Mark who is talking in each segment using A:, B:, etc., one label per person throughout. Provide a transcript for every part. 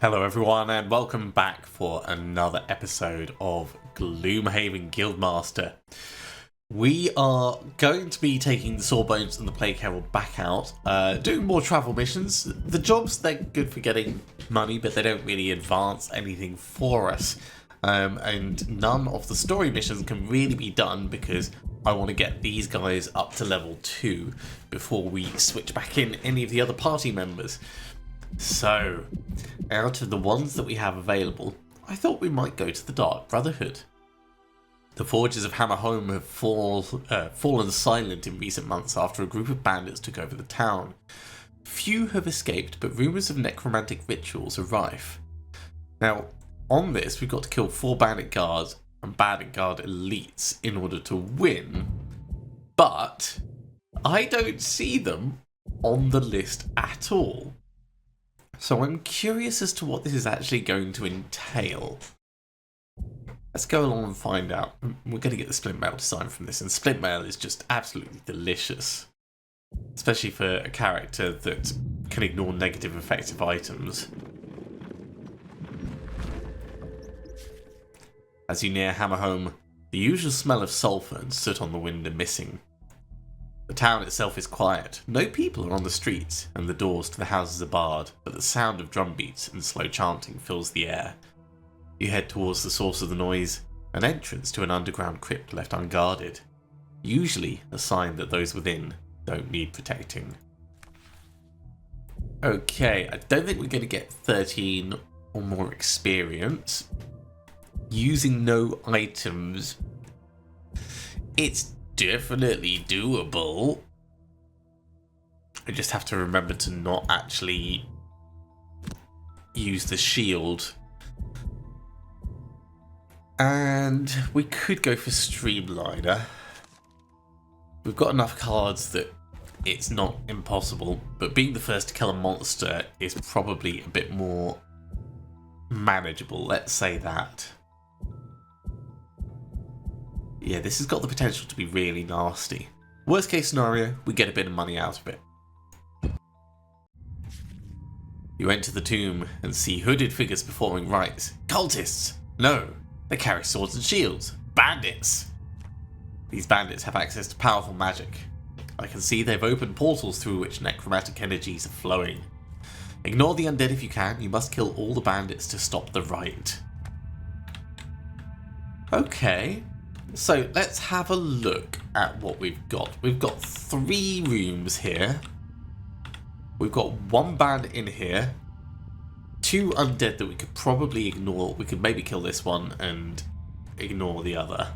A: Hello everyone and welcome back for another episode of Gloomhaven Guildmaster. We are going to be taking the Sawbones and the Plagueherald back out, doing more travel missions. The jobs, they're good for getting money, but they don't really advance anything for us. And none of the story missions can really be done because I want to get these guys up to level 2 before we switch back in any of the other party members. So, out of the ones that we have available, I thought we might go to the Dark Brotherhood. The forges of Hammerholm have fallen silent in recent months after a group of bandits took over the town. Few have escaped, but rumours of necromantic rituals are rife. Now, on this, we've got to kill 4 bandit guards and bandit guard elites in order to win, but I don't see them on the list at all. So I'm curious as to what this is actually going to entail. Let's go along and find out. We're going to get the splint mail design from this, and splint mail is just absolutely delicious. Especially for a character that can ignore negative effective items. As you near Hammerholm, the usual smell of sulphur and soot on the wind are missing. The town itself is quiet. No people are on the streets, and the doors to the houses are barred, but the sound of drum beats and slow chanting fills the air. You head towards the source of the noise, an entrance to an underground crypt left unguarded. Usually a sign that those within don't need protecting. Okay, I don't think we're going to get 13 or more experience. Using no items, it's definitely doable. I just have to remember to not actually use the shield. And we could go for Streamliner. We've got enough cards that it's not impossible, but being the first to kill a monster is probably a bit more manageable, let's say that. Yeah, this has got the potential to be really nasty. Worst case scenario, we get a bit of money out of it. You enter the tomb and see hooded figures performing rites. Cultists! No, they carry swords and shields. Bandits! These bandits have access to powerful magic. I can see they've opened portals through which necromantic energies are flowing. Ignore the undead if you can. You must kill all the bandits to stop the rite. Okay. So let's have a look at what we've got. We've got 3 rooms here. We've got 1 bandit in here. 2 undead that we could probably ignore. We could maybe kill this one and ignore the other.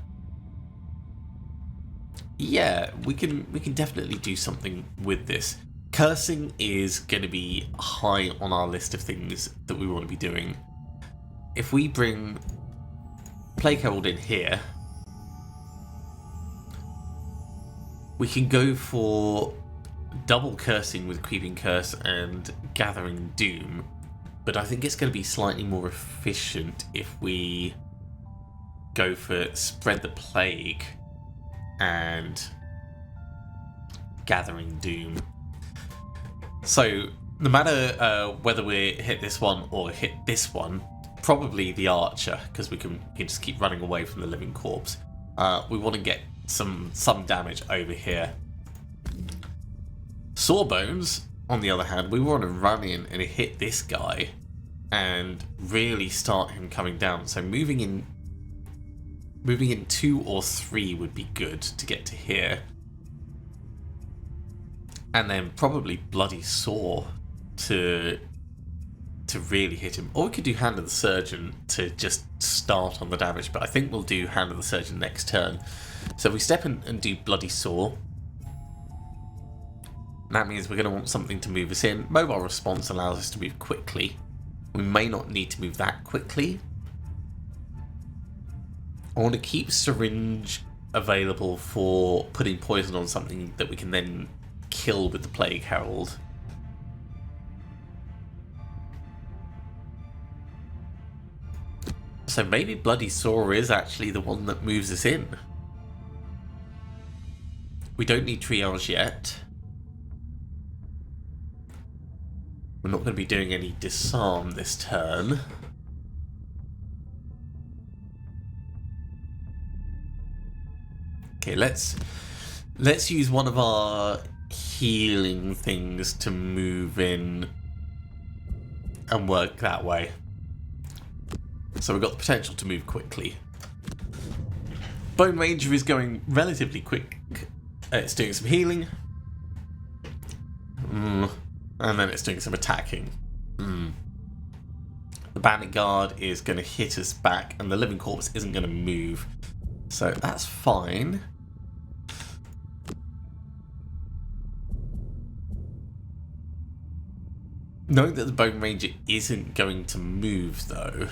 A: Yeah, we can definitely do something with this. Cursing is going to be high on our list of things that we want to be doing. If we bring Plagueherald in here, we can go for double cursing with Creeping Curse and Gathering Doom, but I think it's going to be slightly more efficient if we go for Spread the Plague and Gathering Doom. So no matter whether we hit this one or hit this one, probably the Archer, because we can just keep running away from the living corpse. We want to get some damage over here. Sawbones, on the other hand, we want to run in and hit this guy and really start him coming down. So moving in 2 or 3 would be good to get to here. And then probably Bloody Saw to really hit him. Or we could do Hand of the Surgeon to just start on the damage, but I think we'll do Hand of the Surgeon next turn. So we step in and do Bloody Saw. That means we're going to want something to move us in. Mobile Response allows us to move quickly. We may not need to move that quickly. I want to keep Syringe available for putting poison on something that we can then kill with the Plagueherald. So maybe Bloody Saw is actually the one that moves us in. We don't need triage yet. We're not going to be doing any disarm this turn. Okay, let's use one of our healing things to move in and work that way. So we've got the potential to move quickly. Bone Ranger is going relatively quick. It's doing some healing. And then it's doing some attacking. The Bandit Guard is going to hit us back, and the Living Corpse isn't going to move. So that's fine. Knowing that the Bone Ranger isn't going to move, though,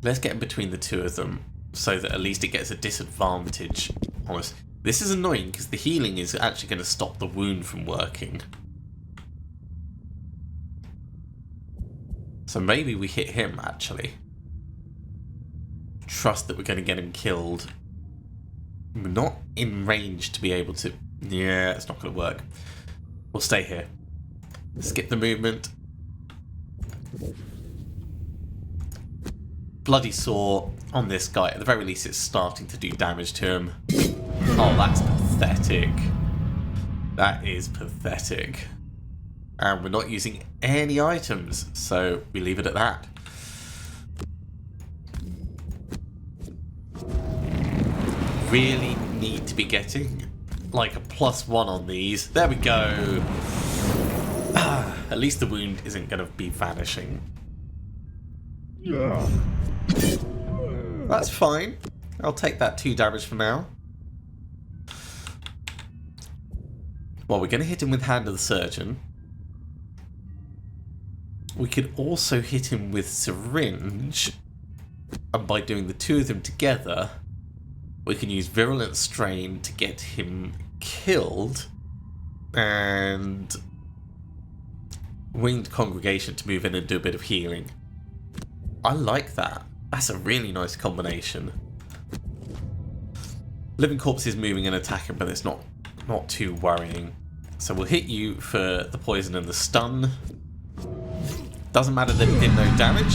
A: let's get in between the two of them so that at least it gets a disadvantage on us. This is annoying because the healing is actually going to stop the wound from working. So maybe we hit him, actually. Trust that we're going to get him killed. We're not in range to be able to... Yeah, it's not going to work. We'll stay here. Skip the movement. Bloody Saw on this guy. At the very least, it's starting to do damage to him. Oh, that's pathetic. That is pathetic. And we're not using any items, so we leave it at that. Really need to be getting like a +1 on these. There we go. At least the wound isn't going to be vanishing. That's fine. I'll take that 2 damage for now. Well, we're going to hit him with Hand of the Surgeon. We could also hit him with Syringe. And by doing the two of them together, we can use Virulent Strain to get him killed. And Winged Congregation to move in and do a bit of healing. I like that. That's a really nice combination. Living Corpse is moving and attacking, but it's not too worrying. So we'll hit you for the poison and the stun. Doesn't matter that he did no damage.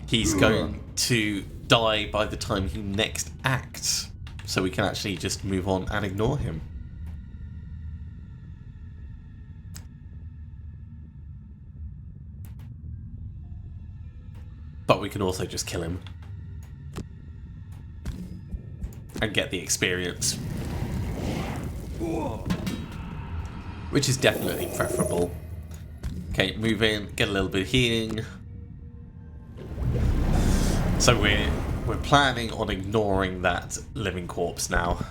A: He's going to die by the time he next acts. So we can actually just move on and ignore him. But we can also just kill him. And get the experience. Which is definitely preferable. Okay, move in, get a little bit of healing. So we're planning on ignoring that Living Corpse now.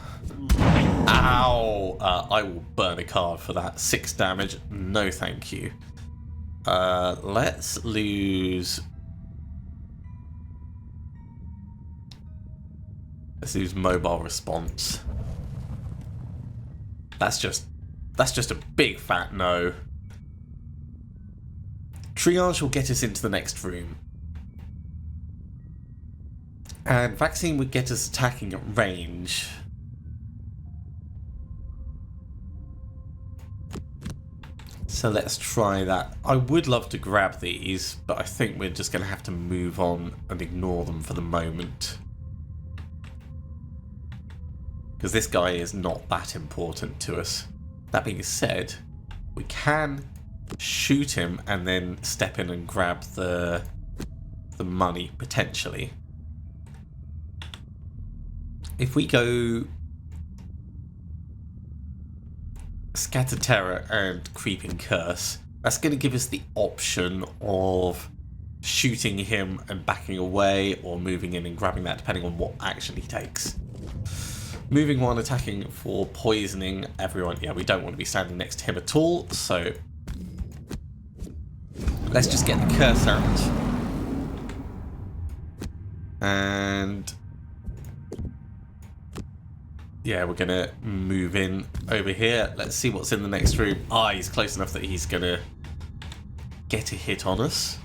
A: Ow! I will burn a card for that. 6 damage. No thank you. Let's lose... Let's use mobile response. That's just a big fat no. Triage will get us into the next room. And Vaccine would get us attacking at range. So let's try that. I would love to grab these, but I think we're just going to have to move on and ignore them for the moment. Because this guy is not that important to us. That being said, we can shoot him and then step in and grab the money, potentially. If we go Scatter Terror and Creeping Curse, that's going to give us the option of shooting him and backing away, or moving in and grabbing that, depending on what action he takes. Moving one, attacking for poisoning everyone. Yeah, we don't want to be standing next to him at all, so let's just get the curse out. And yeah, we're going to move in over here. Let's see what's in the next room. Ah, he's close enough that he's going to get a hit on us.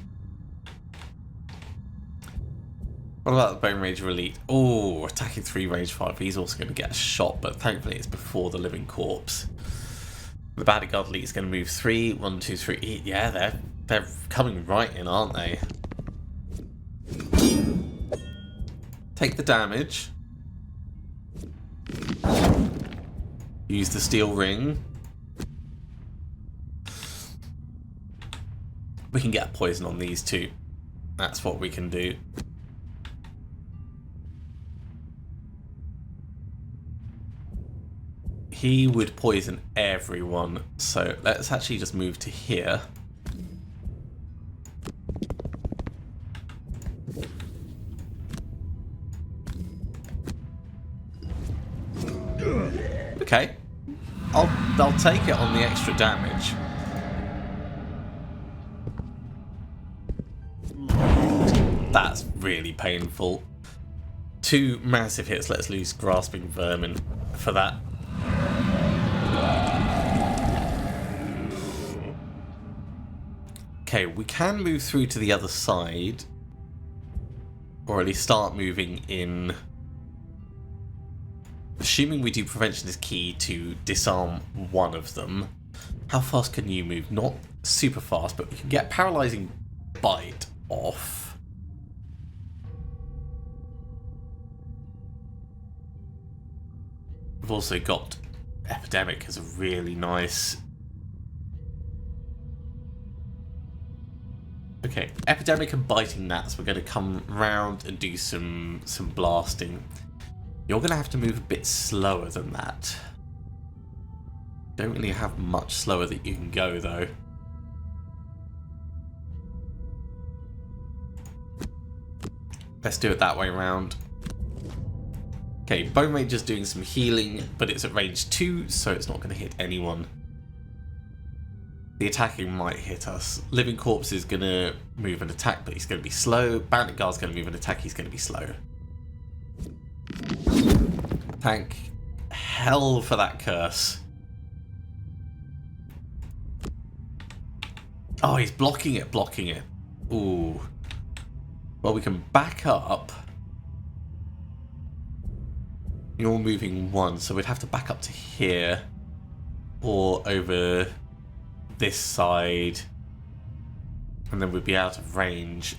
A: What about the Bone Ranger Elite? Oh, attacking 3, range 5. He's also going to get a shot, but thankfully it's before the Living Corpse. The Bodyguard Elite is going to move 3. 1, 2, 3. Yeah, they're coming right in, aren't they? Take the damage. Use the steel ring. We can get a poison on these two. That's what we can do. He would poison everyone, so let's actually just move to here. Okay, I'll take it on the extra damage. That's really painful. 2 massive hits. Let's lose Grasping Vermin for that. Okay, we can move through to the other side, or at least start moving in. Assuming we do Prevention is key to disarm one of them. How fast can you move? Not super fast, but we can get Paralyzing Bite off. We've also got Epidemic as a really nice... Okay, Epidemic and Biting Gnats, we're going to come round and do some blasting. You're going to have to move a bit slower than that. Don't really have much slower that you can go, though. Let's do it that way round. Okay, Bone Ranger's doing some healing, but it's at range 2, so it's not going to hit anyone. The attacking might hit us. Living Corpse is going to move and attack, but he's going to be slow. Bandit Guard's going to move and attack, he's going to be slow. Thank hell for that curse. Oh, he's blocking it. Ooh. Well, we can back up. You're moving 1, so we'd have to back up to here. Or over this side. And then we'd be out of range.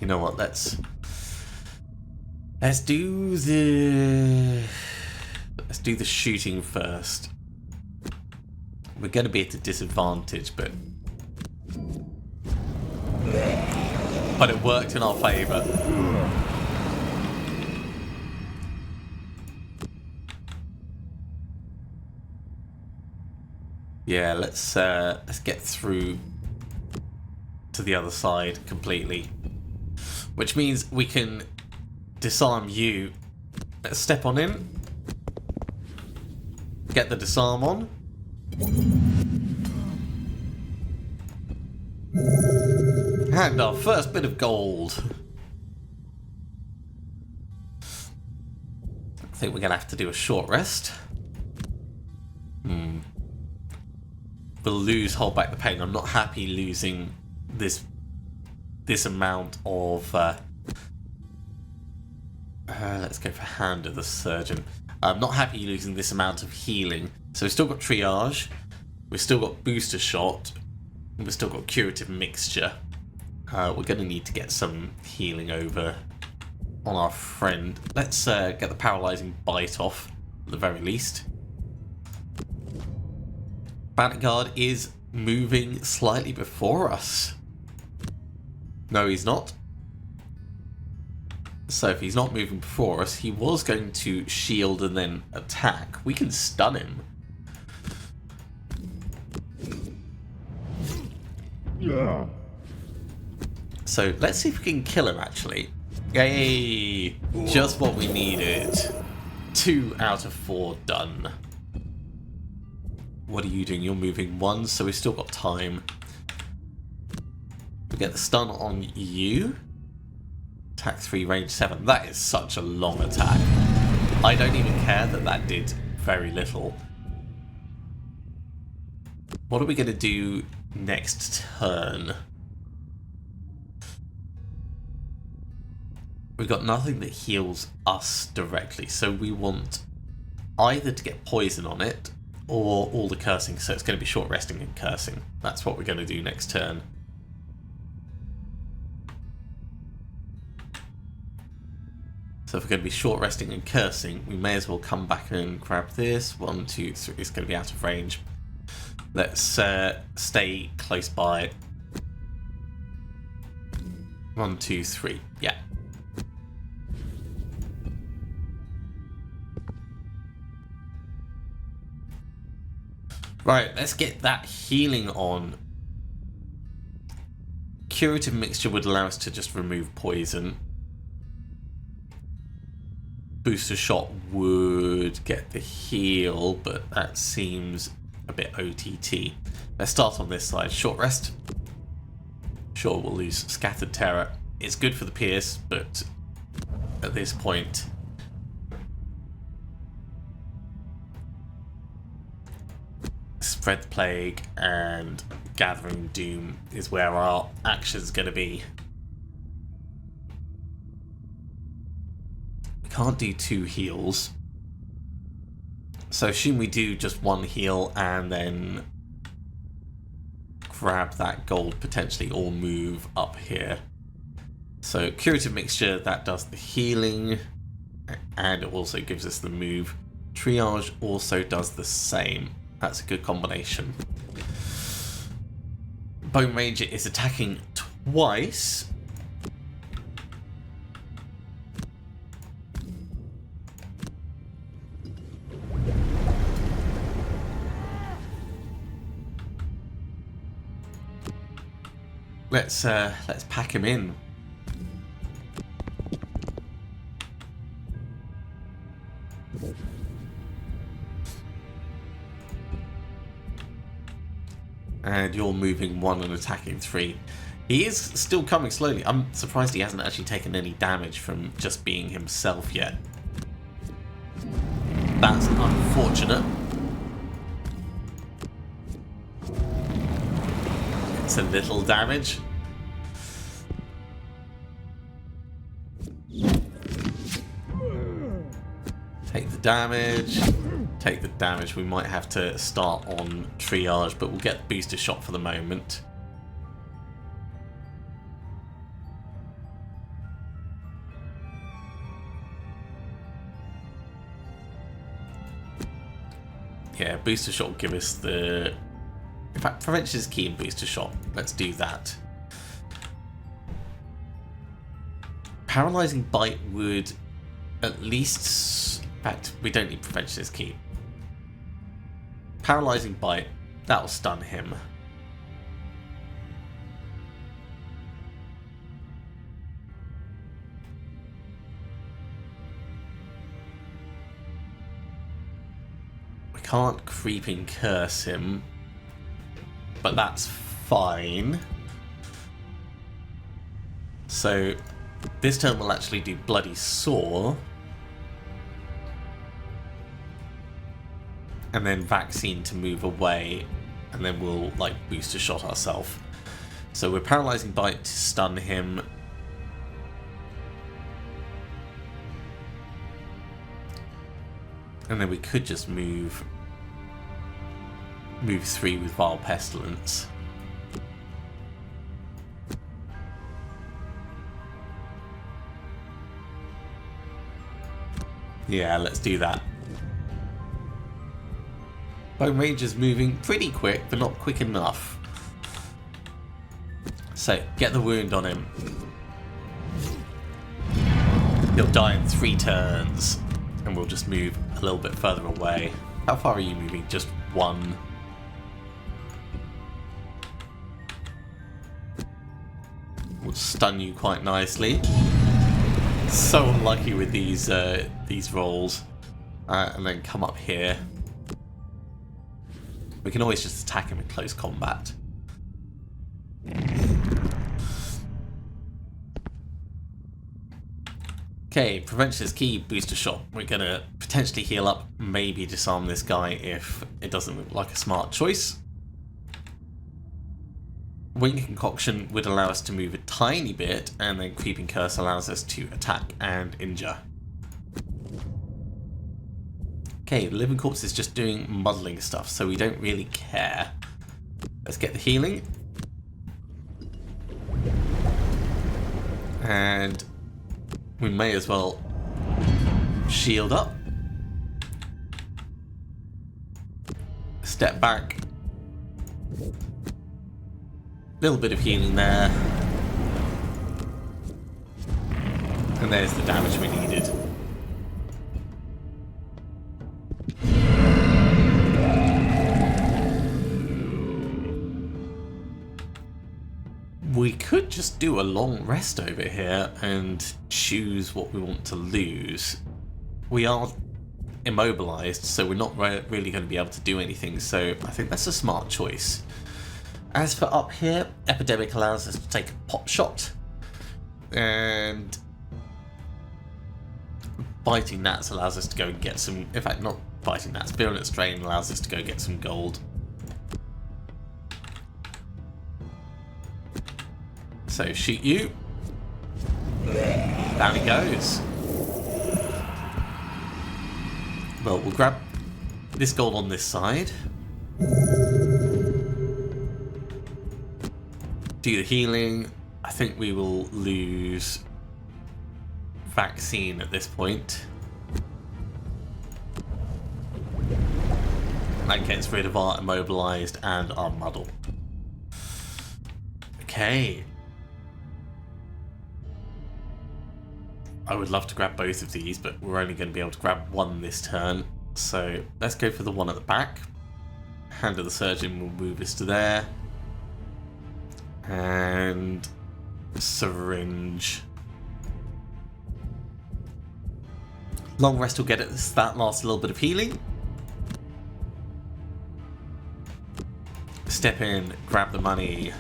A: You know what, let's do the shooting first. We're going to be at a disadvantage, but it worked in our favour. Yeah, let's get through to the other side completely, which means we can disarm you. Let's step on in. Get the disarm on. And our first bit of gold. I think we're going to have to do a short rest. We'll lose Hold Back the Pain. I'm not happy losing this amount of... let's go for Hand of the Surgeon. I'm not happy losing this amount of healing. So we've still got Triage. We've still got Booster Shot. And we've still got Curative Mixture. We're going to need to get some healing over on our friend. Let's get the Paralyzing Bite off, at the very least. Bandit Guard is moving slightly before us. No, he's not. So if he's not moving before us, he was going to shield and then attack. We can stun him. Yeah. So let's see if we can kill him, actually. Yay! Just what we needed. 2 out of 4 done. What are you doing? You're moving 1, so we've still got time. We get the stun on you. Attack 3, range 7. That is such a long attack. I don't even care that that did very little. What are we going to do next turn? we've got nothing that heals us directly, so we want either to get poison on it or all the cursing, so it's going to be short resting and cursing. That's what we're going to do next turn. So if we're going to be short resting and cursing, we may as well come back and grab this. 1, 2, 3. It's going to be out of range. Let's stay close by. 1, 2, 3. Yeah. Right, let's get that healing on. Curative mixture would allow us to just remove poison. Booster shot would get the heal, but that seems a bit OTT. Let's start on this side. Short rest. Sure, we'll lose Scattered Terror. It's good for the Pierce, but at this point, Spread the Plague and Gathering Doom is where our action's going to be. We can't do 2 heals. So assume we do just 1 heal and then grab that gold potentially, or move up here. So Curative Mixture, that does the healing and it also gives us the move. Triage also does the same. That's a good combination. Bone Ranger is attacking twice. Let's pack him in. And you're moving 1 and attacking 3. He is still coming slowly. I'm surprised he hasn't actually taken any damage from just being himself yet. That's unfortunate. It's a little damage. Take the damage. Take the damage. We might have to start on triage, but we'll get the booster shot for the moment. Yeah, booster shot will give us the... In fact, prevention is key in booster shot. Let's do that. Paralyzing bite would at least... In fact, we don't need prevention is key. Paralyzing bite, that'll stun him. We can't creeping curse him, but that's fine. So this turn we'll actually do Bloody Sore. And then Vaccine to move away, and then we'll like booster shot ourselves. So we're paralyzing bite to stun him. And then we could just move 3 with Vile Pestilence. Yeah, let's do that. Bone Ranger's moving pretty quick, but not quick enough. So, get the wound on him. He'll die in 3 turns. And we'll just move a little bit further away. How far are you moving? Just 1. We'll stun you quite nicely. So unlucky with these rolls. And then come up here. We can always just attack him in close combat. Okay, prevention is key, booster shot. We're going to potentially heal up, maybe disarm this guy if it doesn't look like a smart choice. Wing Concoction would allow us to move a tiny bit, and then Creeping Curse allows us to attack and injure. Okay, the Living Corpse is just doing muddling stuff, so we don't really care. Let's get the healing. And we may as well shield up. Step back. Little bit of healing there. And there's the damage we needed. We could just do a long rest over here and choose what we want to lose. We are immobilized, so we're not really going to be able to do anything, so I think that's a smart choice. As for up here, Epidemic allows us to take a pot shot, and Biting Gnats allows us to go and get some, in fact not Biting Gnats, Virulent Strain allows us to go get some gold. So shoot you. Down he goes. Well, we'll grab this gold on this side. Do the healing. I think we will lose vaccine at this point. That gets rid of our immobilized and our muddle. Okay. I would love to grab both of these, but we're only going to be able to grab one this turn. So let's go for the one at the back. Hand of the Surgeon will move us to there. And syringe. Long rest will get us that last little bit of healing. Step in, grab the money.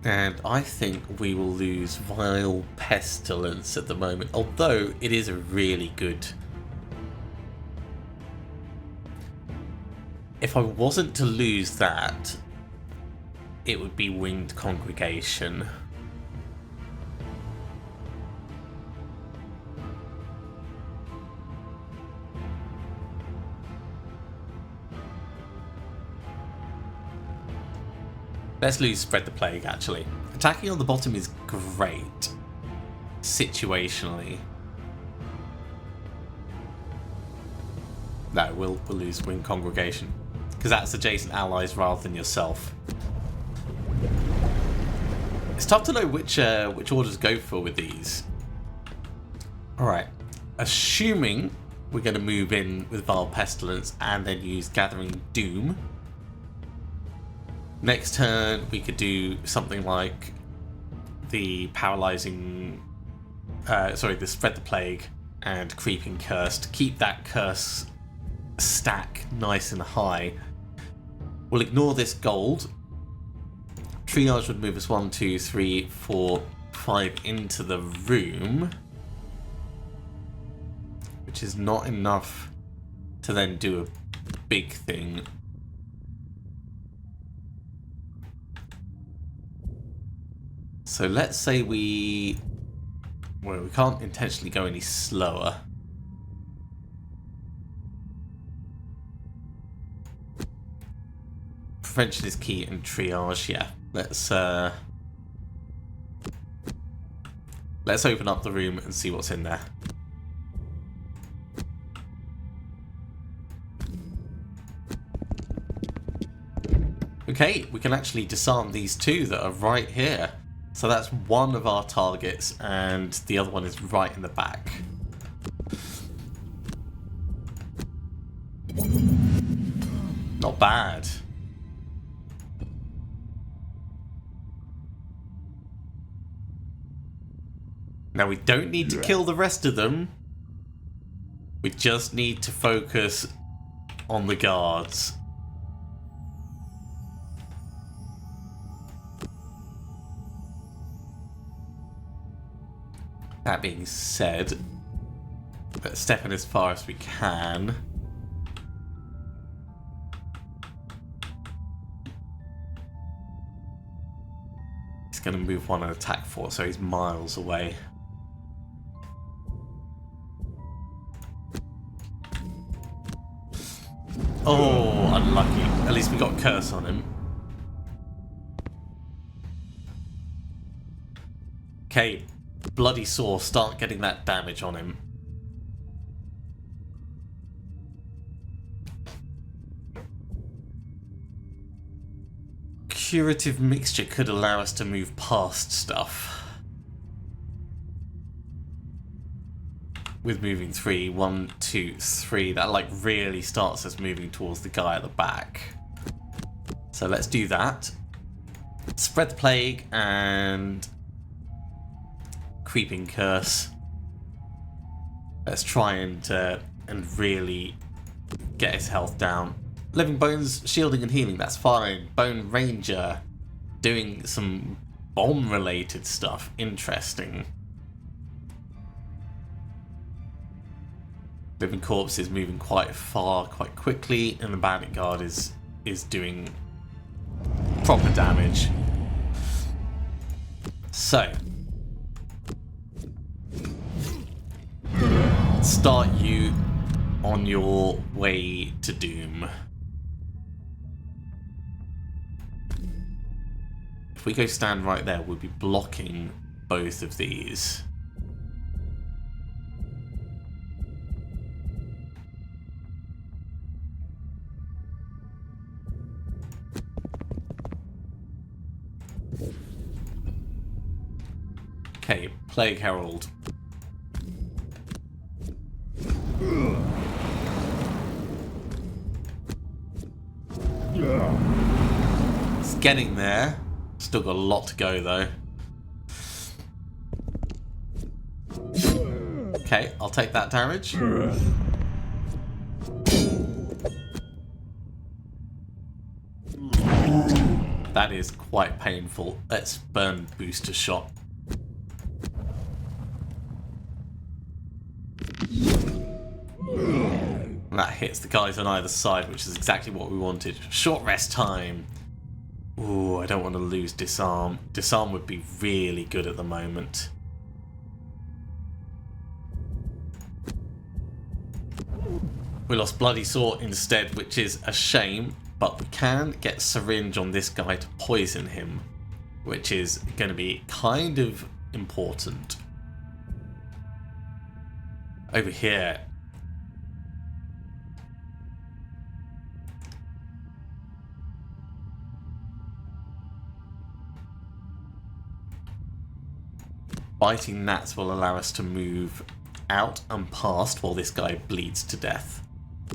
A: And I think we will lose Vile Pestilence at the moment, although it is a really good... If I wasn't to lose that, it would be Winged Congregation. Let's lose Spread the Plague, actually. Attacking on the bottom is great, situationally. No, we'll lose Winged Congregation, because that's adjacent allies rather than yourself. It's tough to know which orders go for with these. Alright, assuming we're going to move in with Vile Pestilence and then use Gathering Doom. Next turn, we could do something like the Paralyzing... the Spread the Plague and Creeping Curse to keep that curse stack nice and high. We'll ignore this gold. Triage would move us 1, 2, 3, 4, 5 into the room, which is not enough to then do a big thing. So let's say we can't intentionally go any slower. Prevention is key and triage, yeah. Let's open up the room and see what's in there. Okay, we can actually disarm these two that are right here. So that's one of our targets, and the other one is right in the back. Not bad. Now we don't need to kill the rest of them. We just need to focus on the guards. That being said, Let's step in as far as we can. He's going to move one and attack 4, so he's miles away. Oh, unlucky. At least we got a curse on him. Okay, bloody saw. Start getting that damage on him. Curative mixture could allow us to move past stuff. With moving 3, 1, 2, 3, that like really starts us moving towards the guy at the back. So let's do that. Spread the plague and creeping curse. Let's try and really get his health down. Living bones, shielding and healing, that's fine. Bone ranger, doing some bomb related stuff, interesting. Living corpse is moving quite far, quite quickly, and the bandit guard is doing proper damage. So, start you on your way to doom. If we go stand right there, we'll be blocking both of these. Okay, Plagueherald. It's getting there. Still got a lot to go though. Okay, I'll take that damage. That is quite painful. Let's burn booster shot. And that hits the guys on either side, which is exactly what we wanted. Short rest time. Ooh, I don't want to lose disarm. Disarm would be really good at the moment. We lost Bloody Saw instead, which is a shame, but we can get Syringe on this guy to poison him, which is going to be kind of important. Over here, biting gnats will allow us to move out and past while this guy bleeds to death.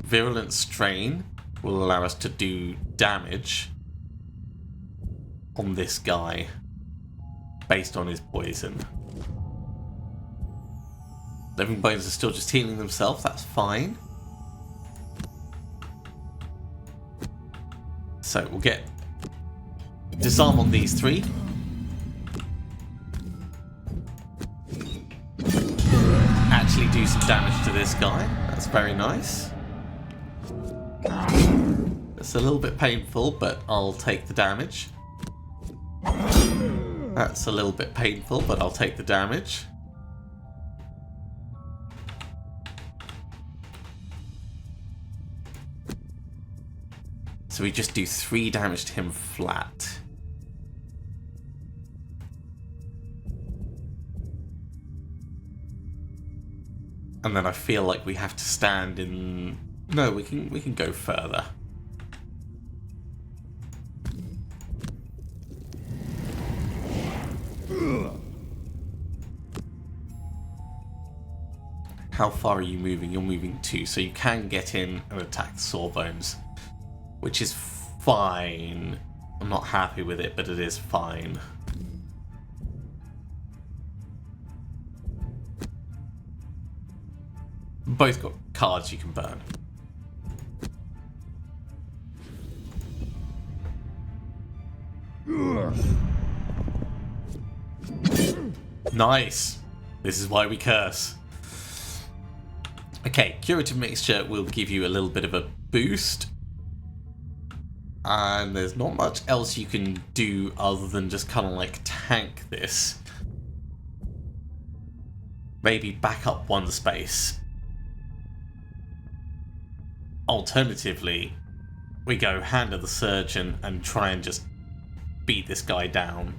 A: Virulent strain will allow us to do damage on this guy based on his poison. Living bones are still just healing themselves, that's fine. So we'll get disarm on these 3. Actually do some damage to this guy. That's very nice. It's a little bit painful, but I'll take the damage. That's a little bit painful, but I'll take the damage. So we just do 3 damage to him flat. And then I feel like we have to stand in... No, we can go further. How far are you moving? You're moving 2, so you can get in and attack the Sawbones, which is fine. I'm not happy with it, but it is fine. Both got cards you can burn. Nice. This is why we curse. Okay, curative mixture will give you a little bit of a boost. And there's not much else you can do other than just kind of like tank this. Maybe back up one space. Alternatively, we go Hand of the Surgeon and try and just beat this guy down.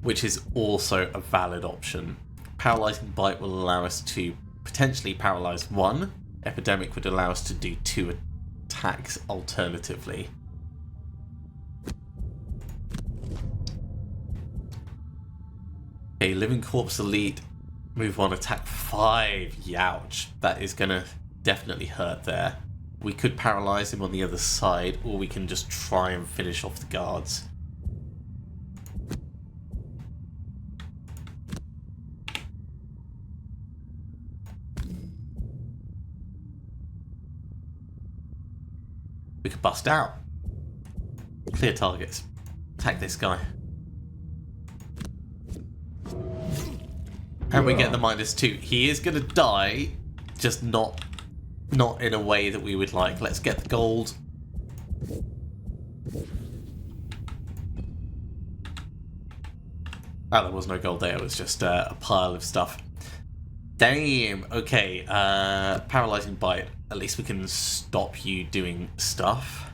A: Which is also a valid option. Paralyzing Bite will allow us to potentially paralyze one. Epidemic would allow us to do 2 attacks alternatively. Okay, Living Corpse Elite, move 1, attack 5. Youch, that is going to definitely hurt there. We could paralyze him on the other side, or we can just try and finish off the guards. We could bust out. Clear targets. Attack this guy. And we get the -2. He is going to die, just not in a way that we would like. Let's get the gold. Oh, there was no gold there. It was just a pile of stuff. Damn. Okay. Paralyzing Bite. At least we can stop you doing stuff.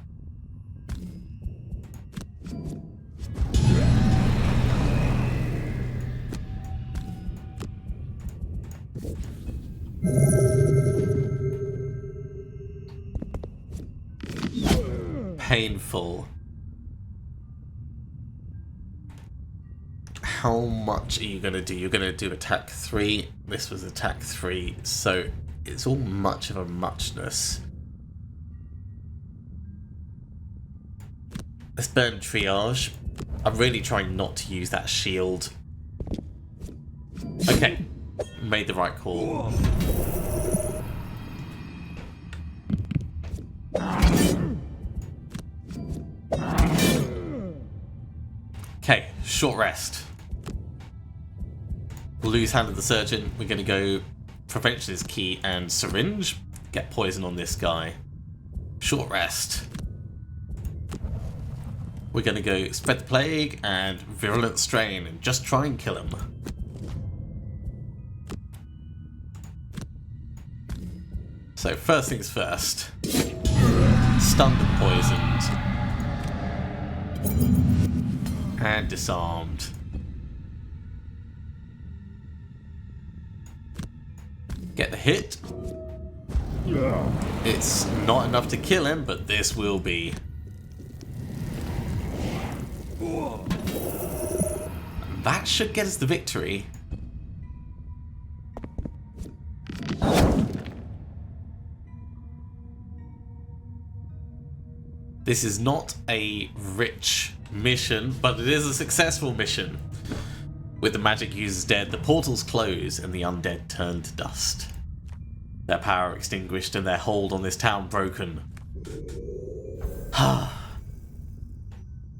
A: Painful. How much are you going to do? You're going to do attack 3. This was attack 3, so it's all much of a muchness. Let's burn Triage. I'm really trying not to use that shield. Okay, made the right call. Okay, short rest. We'll lose Hand of the Surgeon. We're going to go Prevention is key and Syringe. Get poison on this guy. Short rest. We're going to go Spread the Plague and Virulent Strain and just try and kill him. So first things first. Stunned and poisoned. And disarmed. Get the hit. It's not enough to kill him, but this will be. That should get us the victory. This is not a rich mission, but it is a successful mission. With the magic users dead, the portals close and the undead turn to dust. Their power extinguished and their hold on this town broken.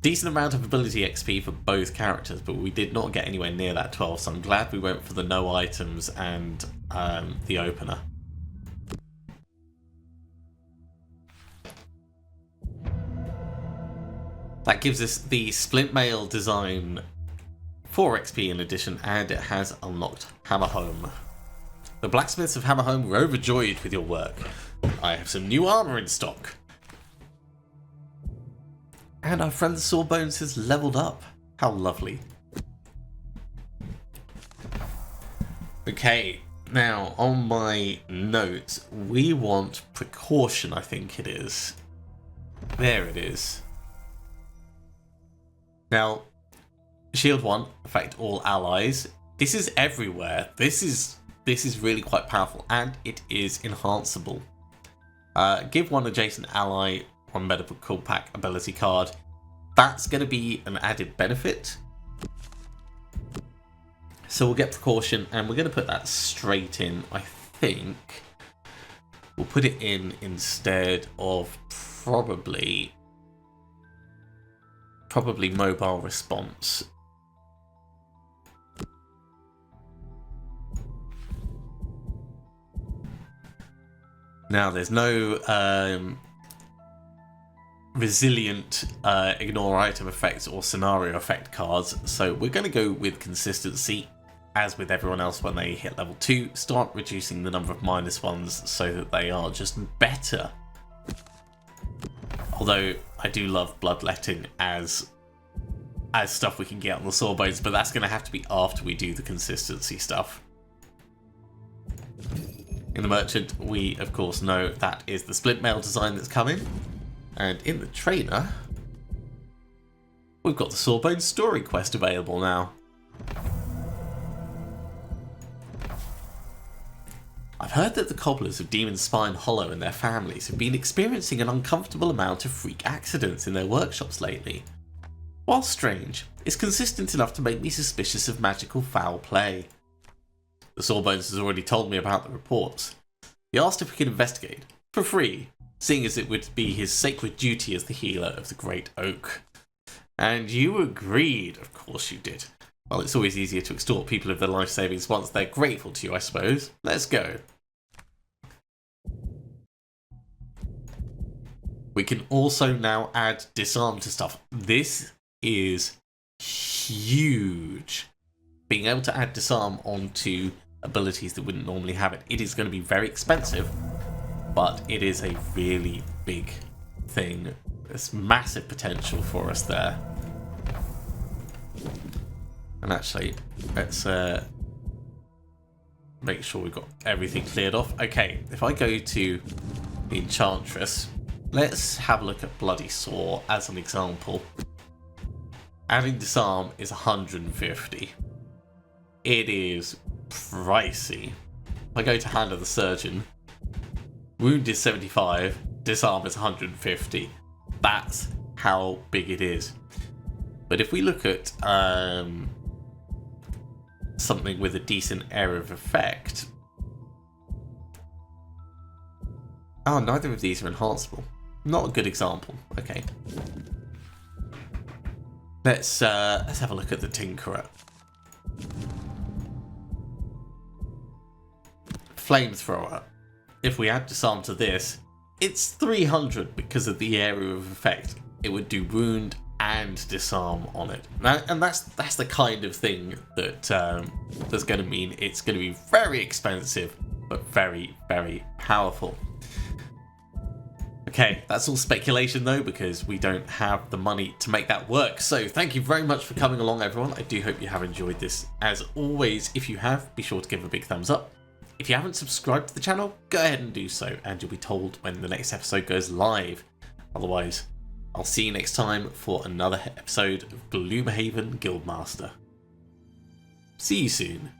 A: Decent amount of ability XP for both characters, but we did not get anywhere near that 12, so I'm glad we went for the no items and the opener. That gives us the Splint Mail design 4 XP in addition, and it has unlocked Hammerhome. The blacksmiths of Hammerhome were overjoyed with your work. I have some new armor in stock. And our friend the Sawbones has leveled up. How lovely. Okay, now on my notes, we want precaution, I think it is. There it is. Now, Shield 1, affect all allies. This is everywhere. This is really quite powerful, and it is enhanceable. Give one adjacent ally one medical pack ability card. That's going to be an added benefit. So we'll get precaution, and we're going to put that straight in, I think. We'll put it in instead of probably mobile response. Now, there's no resilient ignore item effects or scenario effect cards, so we're going to go with consistency, as with everyone else when they hit level 2, start reducing the number of -1s so that they are just better. Although I do love bloodletting as stuff we can get on the Sawbones, but that's going to have to be after we do the consistency stuff. In the merchant, we of course know that is the split mail design that's coming, and in the trainer, we've got the Sawbones story quest available now. I've heard that the cobblers of Demon Spine Hollow and their families have been experiencing an uncomfortable amount of freak accidents in their workshops lately. While strange, it's consistent enough to make me suspicious of magical foul play. The Sawbones has already told me about the reports. He asked if we could investigate, for free, seeing as it would be his sacred duty as the healer of the Great Oak. And you agreed, of course you did. Well, it's always easier to extort people of their life savings once they're grateful to you, I suppose. Let's go. We can also now add disarm to stuff. This is huge. Being able to add disarm onto abilities that wouldn't normally have it. It is going to be very expensive, but it is a really big thing. There's massive potential for us there. And actually, let's make sure we've got everything cleared off. Okay, if I go to the Enchantress, let's have a look at Bloody Saw as an example. Adding disarm is 150. It is pricey. If I go to Hand of the Surgeon, wound is 75, disarm is 150. That's how big it is. But if we look at something with a decent area of effect, oh, neither of these are enhanceable. Not a good example. Okay, let's have a look at the Tinkerer. Flamethrower. If we add disarm to this, it's 300 because of the area of effect. It would do wound and disarm on it. And that's the kind of thing that that's going to mean it's going to be very expensive, but very, very powerful. Okay, that's all speculation though, because we don't have the money to make that work. So thank you very much for coming along, everyone. I do hope you have enjoyed this. As always, if you have, be sure to give a big thumbs up. If you haven't subscribed to the channel, go ahead and do so, and you'll be told when the next episode goes live. Otherwise, I'll see you next time for another episode of Gloomhaven Guildmaster. See you soon.